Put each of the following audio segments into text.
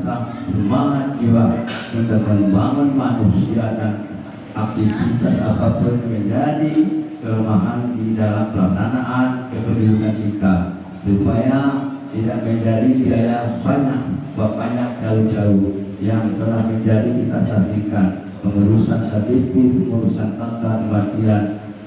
rasa semangat jiwa untuk membangun manusia dan aktivitas apapun menjadi kelemahan di dalam pelaksanaan kependudukan kita, supaya tidak menjadi biaya banyak jauh-jauh yang telah menjadi kita saksikan, pengurusan KTP, pengurusan angka kematian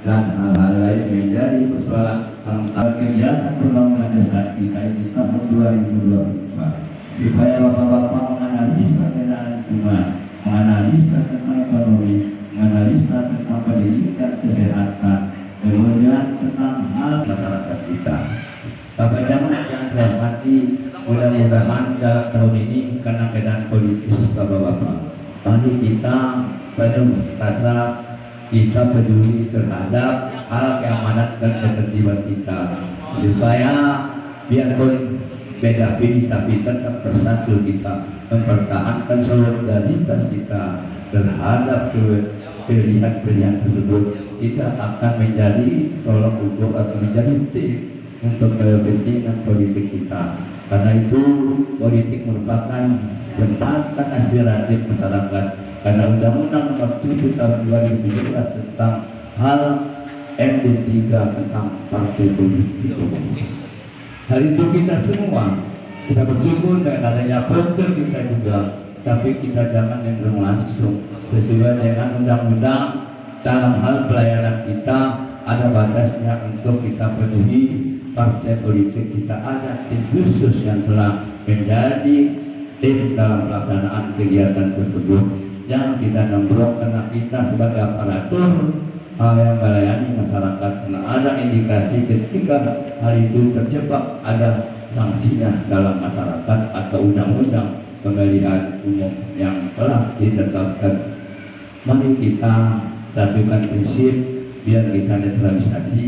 dan hal-hal lain menjadi persoalan kegiatan pembangunan desa kita ini tahun 2024, supaya bapak-bapak menganalisa tentang lingkungan, menganalisa tentang ekonomi, menganalisa tentang pendidikan, kesehatan, kemudian tentang hal masyarakat kita. Bapak jamaah yang saya hormati, mudah-mudahan dalam tahun ini karena keadaan politis bapak-bapak, mari kita penuh rasa kita peduli terhadap hal keamanan dan ketertiban kita, supaya biarpun beda pilih tapi tetap bersatu kita, mempertahankan solidaritas kita terhadap pilihan-pilihan tersebut tidak akan menjadi tolak ukur atau menjadi tip untuk kepentingan politik kita. Karena itu politik merupakan jembatan aspiratif masyarakat, karena Undang-Undang Nomor 7 Tahun 2017 tentang hal MD3 tentang partai politik. Hal itu kita semua kita bersyukur dengan adanya program kita juga, tapi kita jangan yang langsung sesuai dengan undang-undang. Dalam hal pelayanan kita ada batasnya untuk kita penuhi. Partai politik kita ada tim khusus yang telah menjadi tim dalam pelaksanaan kegiatan tersebut, yang kita nembrok karena kita sebagai aparatur yang melayani masyarakat, karena ada indikasi ketika hal itu terjebak ada sanksinya dalam masyarakat atau undang-undang pemilihan umum yang telah ditetapkan. Mari kita satukan prinsip biar kita netralisasi,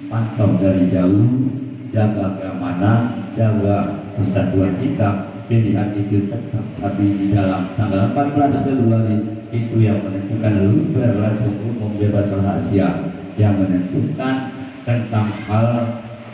pantau dari jauh, jaga keamanan, jaga persatuan kita. Pilihan itu tetap, tapi di dalam tanggal 14 Februari itu yang menentukan luber langsung umum bebas rahasia, yang menentukan tentang hal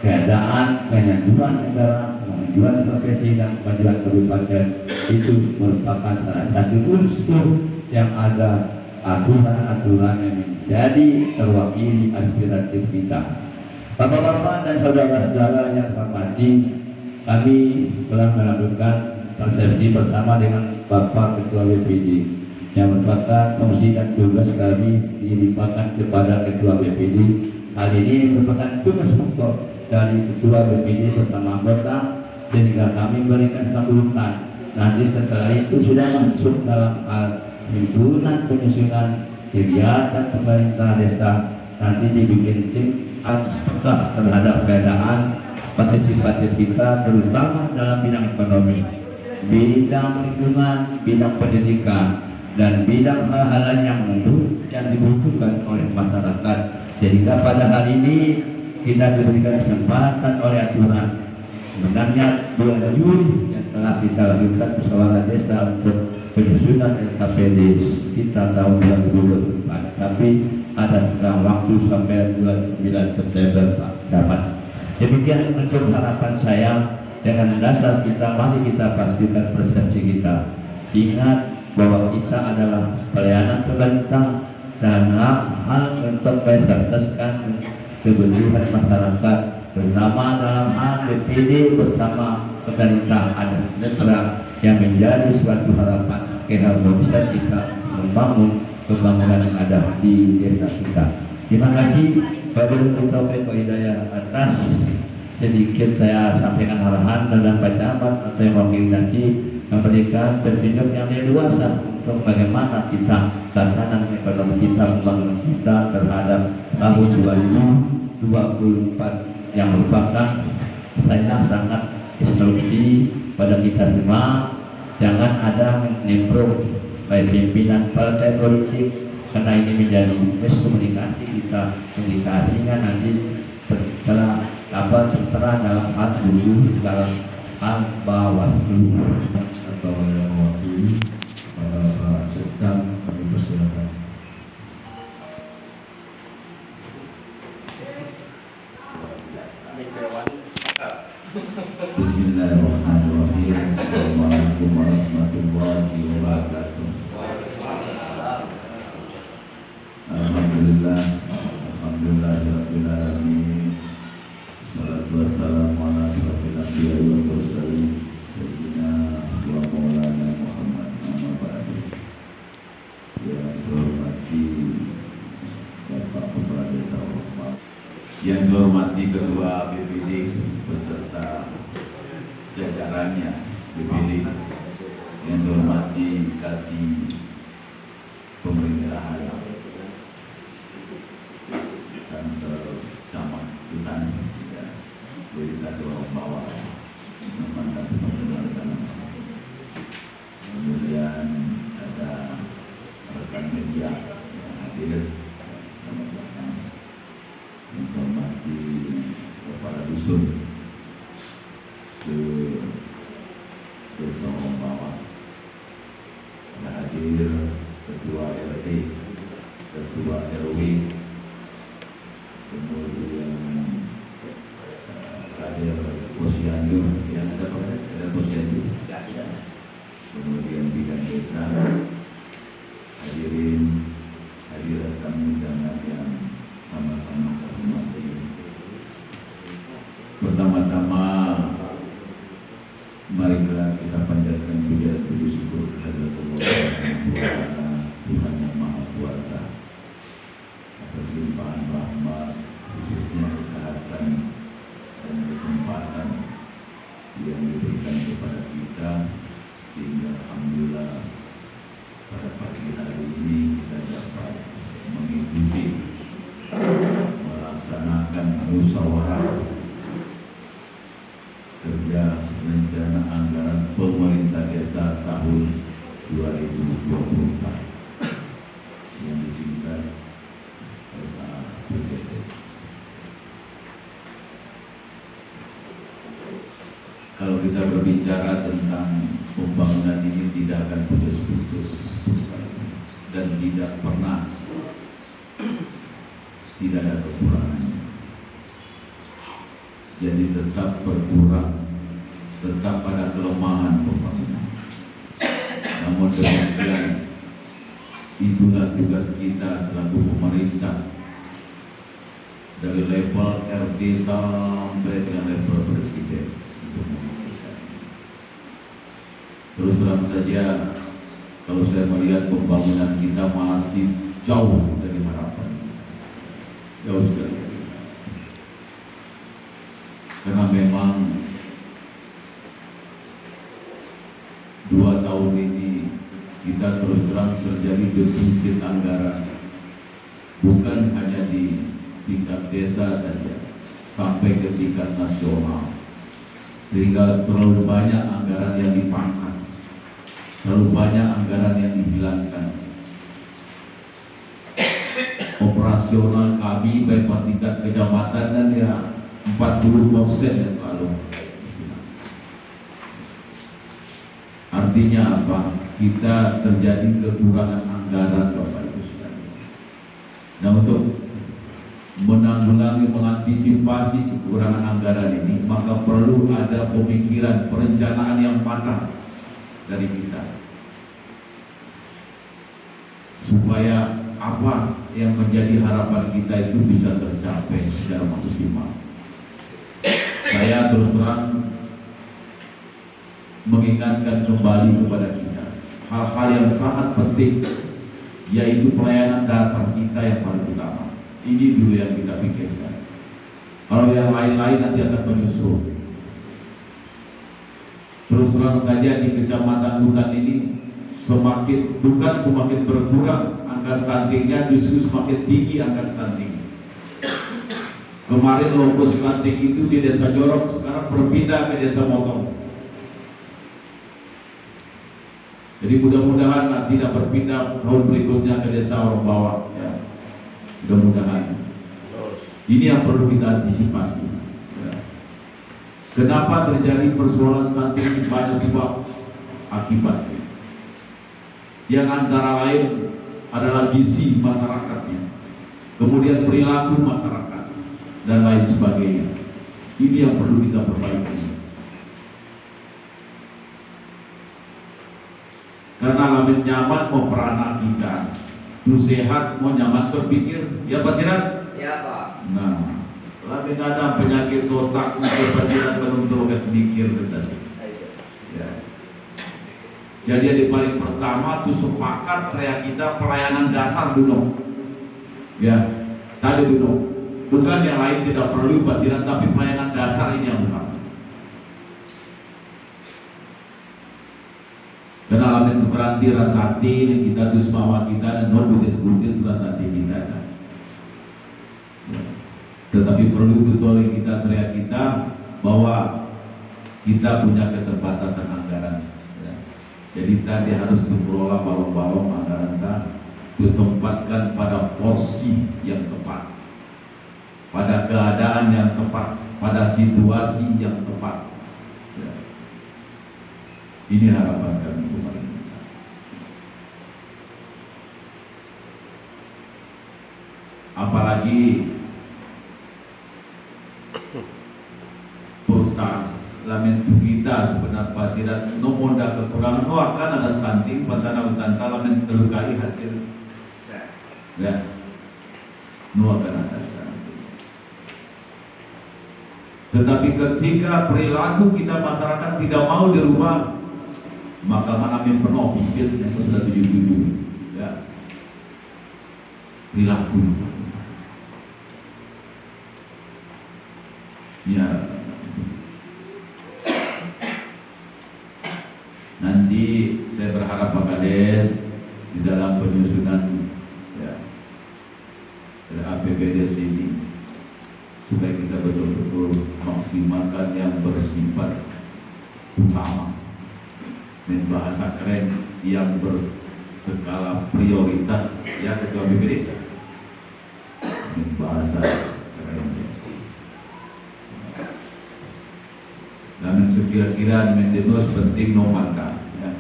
keadaan pengajuan negara, pengajuan profesi dan pengajuan kabupaten. Itu merupakan salah satu unsur yang ada aturan-aturan yang menjadi terwakili aspiratif kita. Bapak-bapak dan saudara-saudara yang saya hormati, kami telah melakukan persepsi bersama dengan Bapak Ketua BPD yang merupakan fungsi dan tugas kami dilimpahkan kepada Ketua BPD. Hal ini merupakan tugas pokok dari Ketua BPD bersama anggota, sehingga kami memberikan sambutan. Nanti setelah itu sudah masuk dalam hal himpunan penyusunan kegiatan pemerintah desa, nanti dibikin tim apakah terhadap keadaan partisipatif kita, terutama dalam bidang ekonomi, bidang lingkungan, bidang pendidikan, dan bidang hal-hal yang dibutuhkan oleh masyarakat. Sehingga pada hari ini kita diberikan kesempatan oleh aturan sebenarnya 2 Juli yang telah kita lakukan musyawarah desa untuk penyusunan LKPD kita tahun 2024, tapi ada setengah waktu sampai bulan 9 September Pak Camat. Demikian untuk harapan saya. Dengan dasar kita, mari kita pastikan persepsi kita. Ingat bahwa kita adalah pelayanan pemerintah dan hal untuk mensukseskan kebutuhan masyarakat, terutama dalam hal BPD bersama pemerintah ada netra yang menjadi suatu harapan keharmonisan kita membangun pembangunan yang ada di desa kita. Terima kasih wabillahi taufiq wal hidayah. Atas sedikit saya sampaikan arahan dan Pak Camat atau yang wakil nanti memberikan petunjuk yang leluasa untuk bagaimana kita tatanan ekonomi kita, pembangunan kita terhadap tahun 2024 yang merupakan saya sangat instruksi pada kita semua, jangan ada nimbrung baik pimpinan partai politik, karena ini menjadi miskomunikasi kita, komunikasinya nanti tertera dalam hal dulu dalam hal Bawaslu atau yang mewakili Pak Sekam, kami persilakan. Bismillahirrahmanirrahim. Assalamualaikum warahmatullahi wabarakatuh. Alhamdulillah, alhamdulillahirabbil alamin. Wassalatu wassalamu ala asyrofil anbiya'i wal mursalin sayyidina wa maulana Muhammad amma ba'du. Yang saya hormati Bapak Kepala Desa Orok, yang saya hormati Ketua BPD beserta jajarannya BPD, yang saya hormati kasih pemerintahan dan camat hutan ya, dari Ketua bawah memandang pemerintahan. Kemudian ada rekan media yang hadir, selamat datang. Yang saya hormati kepala dusun ke Desa Bawah, ada hadir Ketua RT, Ketua RW, kemudian hadir Posyandu, yang ada Polres, ada Posyandu, kemudian bidang desa, hadirin tamu undangan yang sama-sama saya hormati. Pertama-tama, marilah kita panjatkan puja dan puji syukur kehadirat Allah Subhanahu wa Ta'ala, Tuhan yang Maha Kuasa, atas limpahan rahmat, khususnya kesehatan dan kesempatan yang diberikan kepada kita, sehingga alhamdulillah pada pagi hari ini kita dapat mengikuti melaksanakan musyawarah kerja rencana anggaran pemerintah desa tahun 2024 yang disingkat RAPBD. Kalau kita berbicara tentang pembangunan ini tidak akan putus-putus dan tidak pernah tidak ada kekurangan. Jadi tetap berkurang, tetap pada kelemahan pembangunan. Namun demikian, itulah tugas kita selaku pemerintah dari level RT sampai ke level presiden untuk memikirkan. Terus terang saja, kalau saya melihat pembangunan kita masih jauh dari harapan, jauh sekali. Karena memang 2 tahun ini kita terus terang terjadi defisit anggaran, bukan hanya di tingkat desa saja, sampai ke tingkat nasional, sehingga terlalu banyak anggaran yang dipangkas, terlalu banyak anggaran yang dihilangkan. Operasional kami baik tingkat kecamatan dan ya 40% ya selalu. Artinya apa? Kita terjadi kekurangan anggaran, Bapak Ibu sekalian. Nah, untuk menanggulangi, mengantisipasi kekurangan anggaran ini, maka perlu ada pemikiran, perencanaan yang matang dari kita, supaya apa yang menjadi harapan kita itu bisa tercapai secara maksimal. Saya terus terang mengingatkan kembali kepada kita hal-hal yang sangat penting, yaitu pelayanan dasar kita yang paling utama. Ini dulu yang kita pikirkan. Kalau yang lain-lain nanti akan menyusul. Terus terang saja di Kecamatan Hutan ini bukan semakin berkurang angka stuntingnya, justru semakin tinggi angka stunting. Kemarin logo stunting itu di Desa Jorok, sekarang berpindah ke Desa Motong. Jadi mudah-mudahan tidak berpindah tahun berikutnya ke Desa Orok Bawah ya. Mudah-mudahan. Ini yang perlu kita antisipasi ya. Kenapa terjadi persoalan stunting? Banyak sebab akibat, yang antara lain adalah gizi masyarakatnya, kemudian perilaku masyarakat dan lain sebagainya. Ini yang perlu kita perbaiki. Karena lamin nyaman mau peranak kita, tu sehat mau nyaman berpikir, ya Pak Sirat? Ya Pak. Nah, lamin ada penyakit otak, Pak Sirat belum terlalu mikir kita sih. Ya. Jadi yang paling pertama tuh sepakat saya kita pelayanan dasar dulu. Ya, tadi dulu. Bukan yang lain tidak perlu Pak Sirat, tapi pelayanan dasar ini yang utama. Karena alamin itu berarti rasati ini kita tuh semawa kita dan non budis rasati kita. Ya. Tetapi perlu betul kita seria kita bahwa kita punya keterbatasan anggaran. Ya. Jadi tadi harus dikelola balong-balong anggaran kita, ditempatkan pada porsi yang tepat, pada keadaan yang tepat, pada situasi yang tepat. Ya. Ini harapan kami kemarin. Apalagi perutang lamen kita sebenarnya pasirat nomor dah kekurangan akan ada stunting pada hutan lamen terlukai hasil ya akan ada stunting. Tetapi ketika perilaku kita masyarakat tidak mau dirubah, maka mana yang penuh biasanya sudah 77 ya perilaku ya. Nanti saya berharap Pak Kades di dalam penyusunan ya APBD ini supaya kita betul-betul maksimalkan yang bersifat utama dan bahasa keren yang berskala prioritas ya Ketua BPD dan bahasa keren. Dan sekira-kira maintenance penting no mantan ya.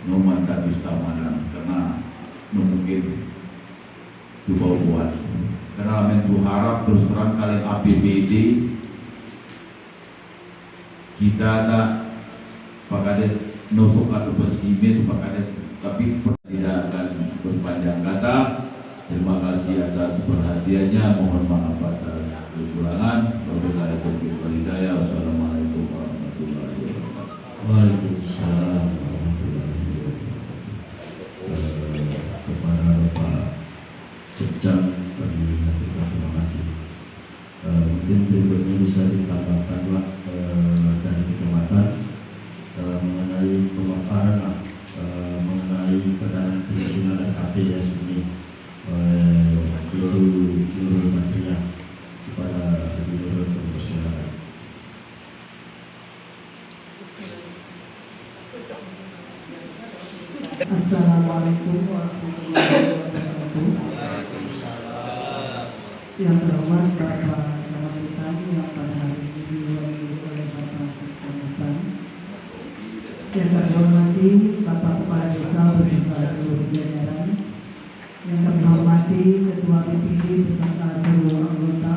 No mantan ustamanan karena mungkin itu bau buat karena mentu harap terus terang kalian APBD kita tak Pak Kades nusuk atau pesimis Pak Kades, tapi tidak akan berpanjang kata. Terima kasih atas perhatiannya, mohon maaf atas kekurangan. Wabillahi taufiq wal hidayah. Wassalamualaikum warahmatullahi wabarakatuh. Waalaikumsalam warahmatullahi wabarakatuh. Kepada Bapak Sekjam kami menyampaikan terima kasih. Mungkin berikutnya bisa ditambahkan dari kecamatan mengenai pemaparan mengenai kendaraan penyusunan dan KPS ini Nurul Matia kepada Nurul Persilakan. Assalamualaikum warahmatullahi wabarakatuh. Yang terhormat Bapak Camat Utami yang pada hari ini diwakili oleh Bapak Sekjam. Yang kami hormati Bapak Kepala Desa beserta seluruh jajaran. Yang kami hormati Ketua BPD beserta seluruh anggota.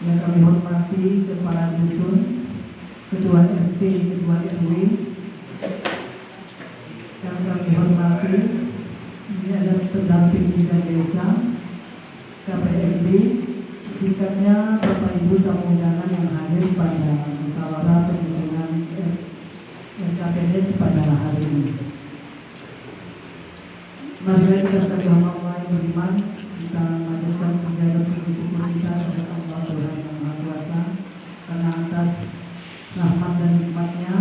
Yang kami hormati Kepala Dusun, Ketua RT, Ketua RW. Yang kami hormati ini adalah pendamping bidang desa, KPRD, sikapnya Bapak Ibu tamu undangan yang hadir pada musyawarah penyusunan RKPDS pada hari ini. Marilah kita saling mengucapkan beriman, kita memanjatkan puja dan puji syukur kita kepada Allah Tuhan yang Maha Kuasa karena atas rahmat dan nikmatnya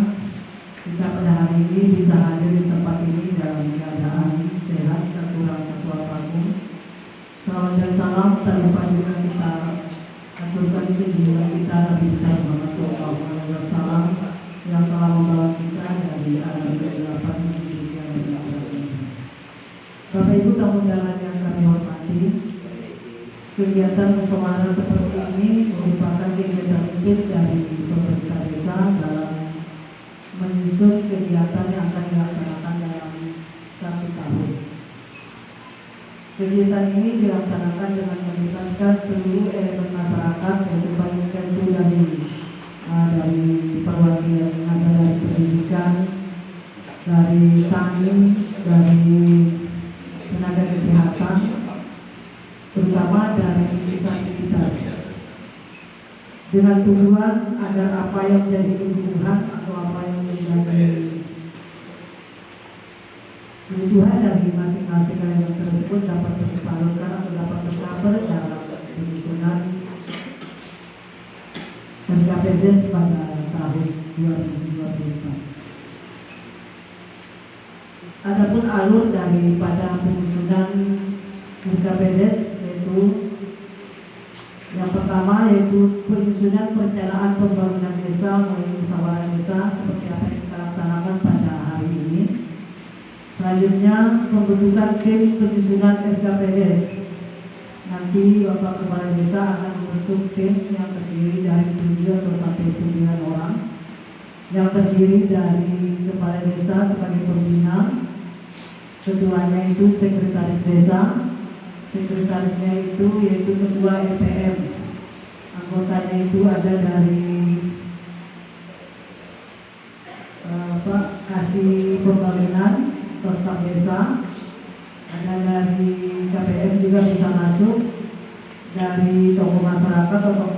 kita pada hari ini bisa hadir di tempat ini dalam keadaan sehat, tak kurang satu apapun. Salam dan salam tak lupa juga kita aturkan kejujuran kita Nabi besar Muhammad SAW yang telah membawa kita dari alam kegelapan menuju ke kebenaran. Bapak Ibu tamu undangan yang kami hormati, kegiatan musyawarah seperti ini merupakan kegiatan rutin dari pemerintah desa dalam menyusun kegiatan yang akan dilaksanakan dalam 1 tahun. Kegiatan ini dilaksanakan dengan melibatkan seluruh elemen masyarakat yang kebanyakan itu dari perwakilan ada dari pendidikan, dari dengan tujuan agar apa yang menjadi kebutuhan atau apa yang menjadi kebutuhan dari masing-masing elemen tersebut dapat tersalurkan atau dapat tercover dalam penyusunan RKPDes pada tahun 2024. Adapun alur daripada penyusunan RKPDes yaitu yang pertama yaitu penyusunan perencanaan pembangunan desa melalui musyawarah desa seperti apa yang kita laksanakan pada hari ini. Selanjutnya pembentukan tim penyusunan RKPDes. Nanti Bapak Kepala Desa akan membentuk tim yang terdiri dari 7 atau sampai 9 orang yang terdiri dari Kepala Desa sebagai pembina, ketuanya itu sekretaris desa, sekretarisnya itu yaitu ketua EPM, anggotanya itu ada dari kasih pembangunan atau staf desa, ada dari KPM juga bisa masuk, dari tokoh masyarakat atau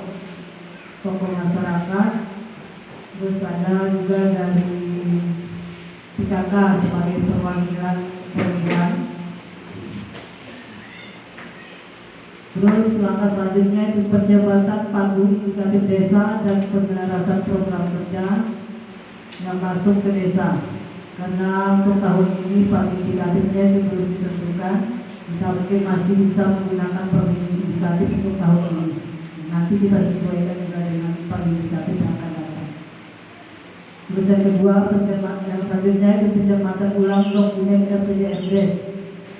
tokoh masyarakat, terus ada juga dari PKK sebagai perwakilan perempuan. Terus langkah selanjutnya itu percepatan panggung indikatif desa dan penyelarasan program kerja yang masuk ke desa. Karena untuk tahun ini panggung indikatifnya itu belum ditentukan, kita mungkin masih bisa menggunakan panggung indikatif untuk tahun ini. Nanti kita sesuaikan juga dengan panggung indikatif yang akan datang. Terus yang kedua, yang selanjutnya itu pencermatan ulang dokumen RPJMDes.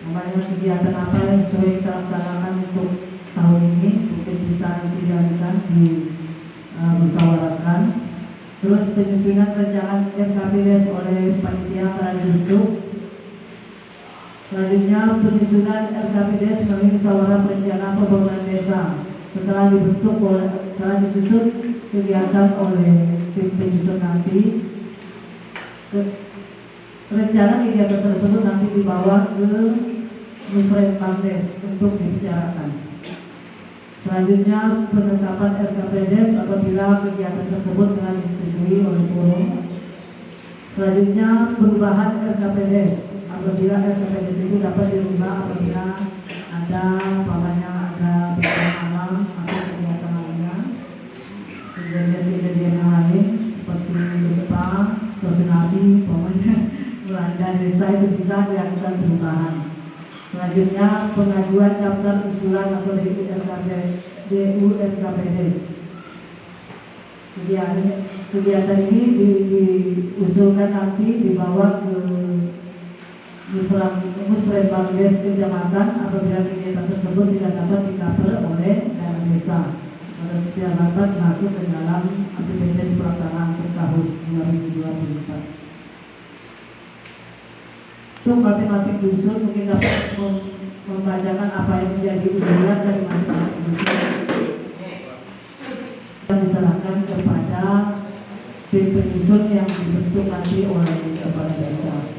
Namanya kegiatan apa yang sesuai kita laksanakan untuk tahun ini, mungkin bisa nanti dilakukan di musyawarahkan. Terus penyusunan rancangan RKPDes oleh panitia telah dibentuk. Selanjutnya penyusunan RKPDes melalui musyawarah perencanaan pembangunan desa. Setelah disusun kegiatan oleh tim penyusun nanti, rencana kegiatan tersebut nanti dibawa ke Musrenbangdes untuk dibicarakan. Selanjutnya penetapan RKPDes apabila kegiatan tersebut telah disetujui oleh forum. Selanjutnya perubahan RKPDes apabila RKPDes itu dapat dirubah apabila ada bencana alam atau kegiatan lainnya, kejadian-kejadian lain seperti gempa, tsunami, melanda desa itu bisa dilakukan perubahan. Selanjutnya pengajuan daftar usulan atau DU RKPDes. Kegiatan ini diusulkan nanti dibawa ke Musrenbangdes kecamatan apabila kegiatan tersebut tidak dapat di-cover oleh dana desa atau tidak dapat masuk ke dalam APBDes pelaksanaan untuk tahun 2024. Untuk masing-masing dusun mungkin dapat membacakan apa yang menjadi usulan dari masing-masing dusun dan diserahkan kepada tim penyusun yang dibentuk nanti oleh kepala desa.